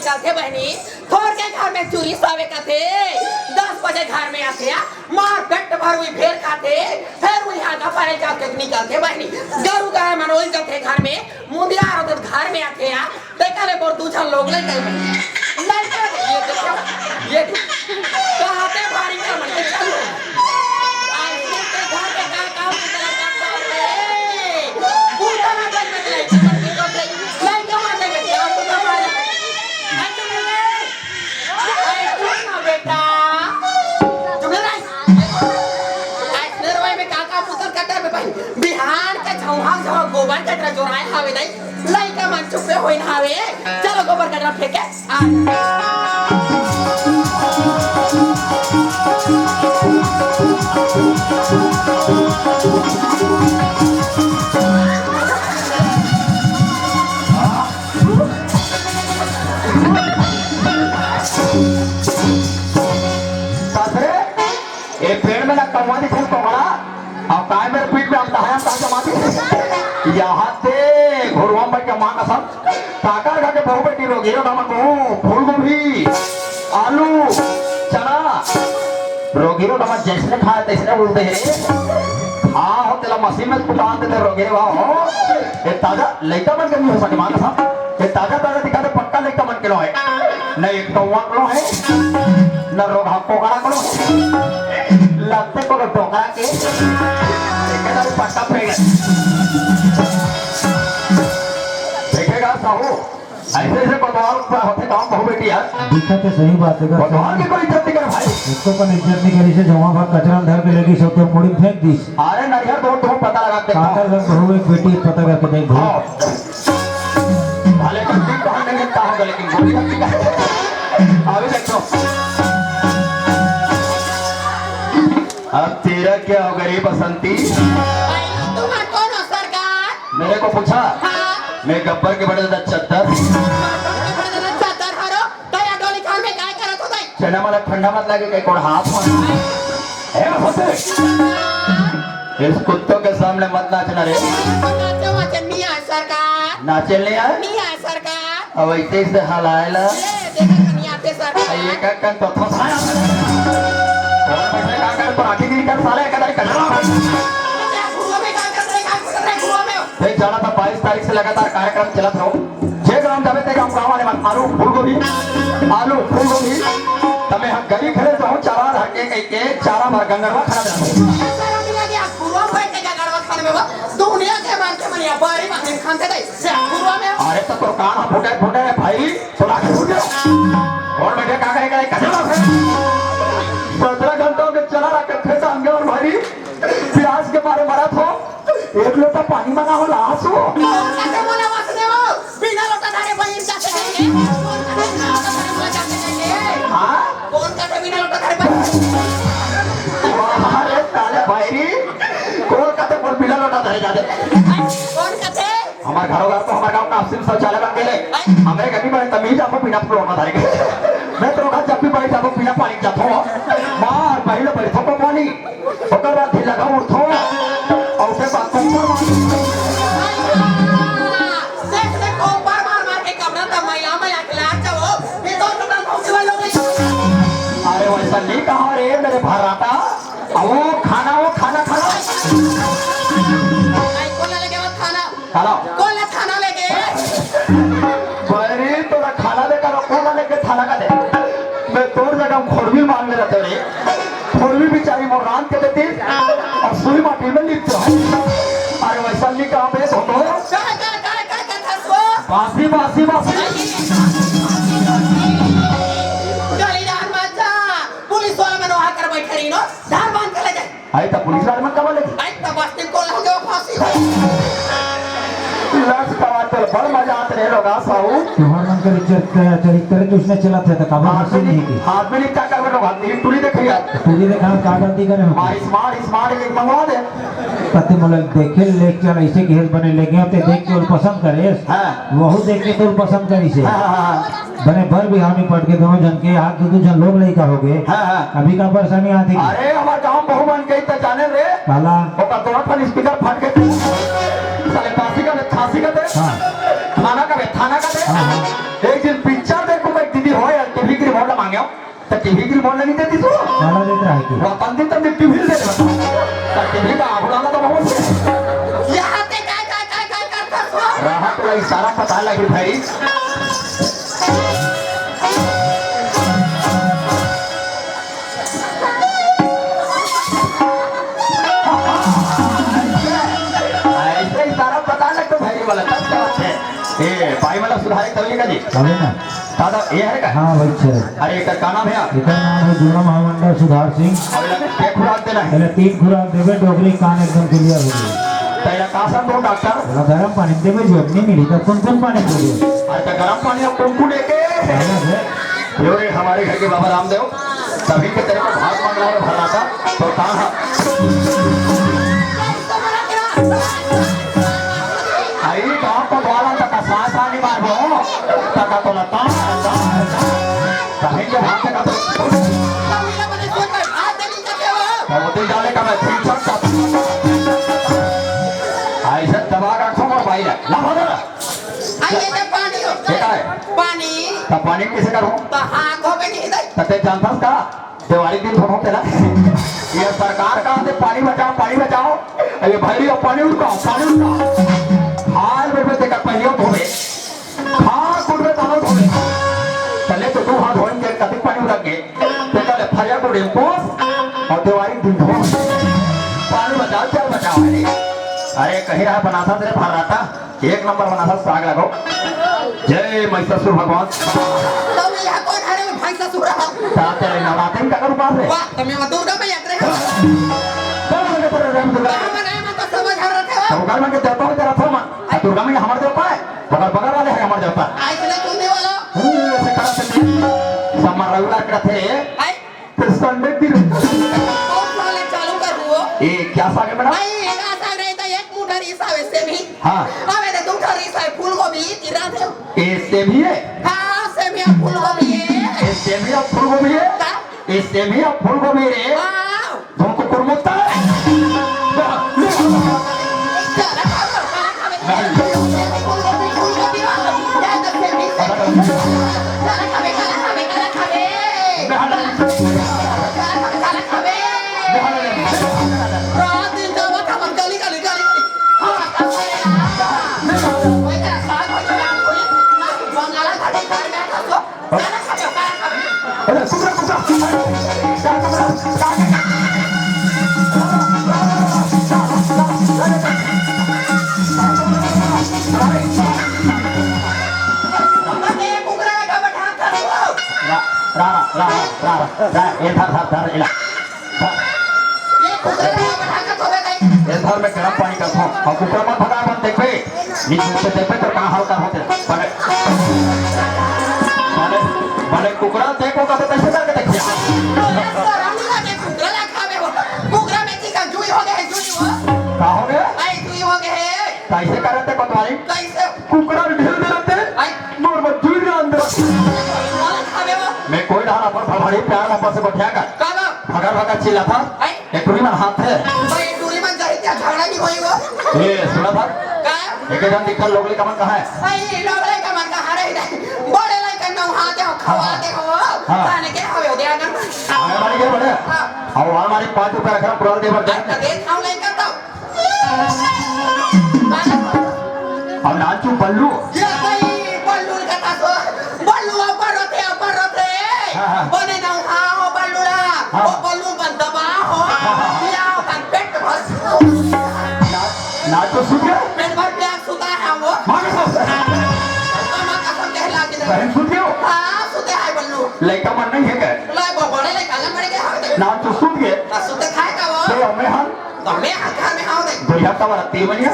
निकलते बहनी थोड़ के घर में चूरी सावे खाते 10 बजे घर में आते मार पेट भर हुई भेड़ खाते फिर वही आगा पारे जाके निकलते बहनी गरु गाय मनोल जाते घर में मुंदिया और घर में आते देखा ले बोल दूसरा लोग ले गए ये देखो ये कहते भारी का मन चलो आज के घर के काम बूटा ना कर बिहार के छौहा छौ गोबर कचरा जोराए हावे नहीं लइका मन चुपे होइन हावे चलो गोबर कचरा फेंके ये पेड़ में लगता हुआ दिखे तो बड़ा अब काय मेरे पीठ में आता है ताजा माती यहाँ से घुरवा में क्या माँ का सब ताकर खा के बहु बेटी लोग ये नमक हो फूल गोभी आलू चना रोगीरो नमक जैसे खाए तैसे बोलते हैं हाँ हो तेरा मशीन में कुटान देते रोगे वाह हो ये ताजा लड़का मन के नहीं हो सके माँ का सब ये ताजा ताजा दिखाते पक्का लड़का मन के लो है न एक कौवा कलो है न रोगा कोकड़ा कलो है लगते को टोकरा के पट्टा फेंकेगा साहू ऐसे ऐसे कोतवाल होते काम बहु बेटी यार दिक्कत है सही बात है कोतवाल की कोई इज्जत नहीं करे भाई इसको पर इज्जत नहीं करी से जमा भाग कचरा धर के लगी सब तो मुड़ी फेंक दी अरे नरियर दो तुम पता लगाते काकर घर बहु एक बेटी पता करके देख दो भले गलती कहने में क्या होगा लेकिन गोली गलती का आगे देखो अब तेरा क्या होगा रे बसंती तुम्हारा कौन हो सरकार मेरे को पूछा हाँ मैं गब्बर के बड़े चद्दर चादर हरो तया डोली खान में काय करत हो गई चना मला ठंडा मत लगे कहीं कोड़ हाथ में है होते इस कुत्तों के सामने मत नाचना रे नाचो मत मियां सरकार नाचे ले यार मियां सरकार अब ऐसे से हलाएला देखा मियां ते सरकार ये का तो फसाया और बैठे का कर तो आखिर दिन कर साले का दाई कचरा देख जाना था 22 तारीख से लगातार कार्यक्रम चलत रहो जे ग्राम जावे ते गांव वाले मन आलू फूलगोभी तमे हम गली खड़े तो चारा हटे कह के चारा भर गंगरवा खड़ा जाते दुनिया के मान के मनिया बारी माने खाते गए पूर्वा में अरे तो कान फुटे है भाई सुना के फुट गया और बैठे का करेगा कचरा 15 घंटों के चला रखे थे संगे और भाई प्याज के मारे मरा था एक लोटा पानी मंगा हो लाश हो बिना लोटा धारे बहिन जाते हाँ कौन का बिना लोटा धारे बहिन अरे ताले भाई कौन कहते पर बिना लोटा धारे जाते कौन कहते हमारे घरों घर तो हमारे गांव का सिर्फ शौचालय बन गए हमारे गली में तमीज आपको बिना लोटा धारे मैं तो जब भी बैठ जाता बिना पानी जाता हूँ मार पहले बैठो को पानी ओकर बाद ढीला लगा उठो और उसके बाद कंपर देख देख कंपर मार के कमरा तब मैया के लाग जाओ ये तो टुकड़ा पहुंचवा लोगे अरे वैसा नहीं कहा रे मेरे भराता वो खाना आई कौन लेके वो खाना खाना कौन ले खाना लेके बड़ी तो खाना देकर कौन लेके खाना का दे मैं तोड़ जगह खोड़वी मार में रहते रे खोड़वी बेचारी मोरान के देती और सुई माटी में लिपते हो अरे वैसा नहीं कहा बेस हो बासी गलीदार मत जा पुलिस वाला में वहां कर बैठे रही नो धार बांध के ले जाए आई तो पुलिस वाले में कब लगी आई तो बस्ती को लगे फांसी लाश कवाते बड़ मजा आते रहे लोग साहू तुम्हार मन के चरित्र तो उसने चला था काबा मशीन नहीं की हाथ में क्या कर लोग हाथ में टूली देख लिया तुझे देखा का गलती करे हो स्मार्ट एक मंगवा दे पति मोल देखे लेक्चर ऐसे केस बने लगे अब ते देख के और पसंद करे हां वहु देख के तो पसंद करी से हां बने भर बिहार में पढ़ के दोनों जन के हाथ दो जन लोग लइका हो गए हां अभी का परेशानी आती अरे हमार गांव बहु बन गई त जाने रे काला ओका तोड़ा पर स्पीकर फट के साले फांसी का दे हां थाना का दे एक दिन पिक्चर देखो तो टीवी की रिमोट नहीं देती तू वाला देत रहा है की वो पंडित तो टीवी दे दे तो टीवी का आभूषण तो बहुत यहाँ पे काय करता हो? रहा तो इशारा पता लगी भाई ऐसे इशारा पता लग तो भाई वाला तब क्या है ए भाई वाला सुधारे तभी का जी बोले ना दादा ये है का हाँ भाई छे अरे एक का नाम है इधर नाम है जिला महामंडल सुधार सिंह और ये खुराक देना है पहले 3 खुराक देवे डोगरी कान एकदम क्लियर हो गई तेरा कासन दो डॉक्टर बोला गर्म पानी देवे जो नहीं मिली तो कौन पानी दोगे अरे तो गर्म पानी अब कुंकू लेके यो रे हमारे घर के बाबा रामदेव सभी के तेरे को भाग मांग रहा है भरना था तो कहाँ आई गाँव को बोला तक सांस आने मारो तक तो लता कहीं के भाग का तो बहुत डाले का मैं ठीक सकता ऐसे दबा का खोमा भाई ला भर क्या है तब पानी कैसे करूं तते जानता का दिवाली दिन हम होते ना ये सरकार का आते पानी बचाओ ये भाई अब पानी उड़काओ हाल में देखा पहले धोवे हां कुड़े तालो धोवे चले तो दो हाथ धोएंगे कभी पानी उड़ा के देखा फरिया को डेम्पो और दिवाली दिन धो पानी बचाओ चल बचाओ अरे कहीं रहा बनाता तेरे भर रहा था एक नंबर बनाता साग लगाओ जय महिषासुर भगवान तेरे नवरात्रि का करूँ पास है दुर्गा में के देवता है तेरा फॉर्म दुर्गा में हमारे देवता है बगल वाले है हमारे देवता ऐसे करा सकते सम्मान रविवार का थे तो संडे दिन ये क्या साग है मैडम हाँ ये सेमी है ये सेमी और फूल गोभी है ये सेमी और फूल गोभी है तुमको कुरमुत्ता है इधर में गर्म पानी करता हूँ और कुकर मत भगा मत देखो नीचे से देखो तो कहाँ हल्का होते भले कुकरा देखो का तो कैसे करके देखिए कहाँ हो गया कैसे कर रहे थे कोतवाली कुकरा ढील दे रहे थे मोर में दूर अंदर मैं कोई डाला पर भड़बड़ी प्यार ऊपर से बैठा कर भगा चिल्ला था एक टूरी में हाथ है ये सुना था एक जन दिखल लोगले कमन कहाँ है हमारी क्या बड़े और हमारी 5 रुपए रखना पुराल दे बर अब नाचू बल्लू नाचो सुन गया बहन सुन गया लड़का मन नहीं है क्या नाचो सुन गए तो हमें हम दुनिया का वाला 3 महीने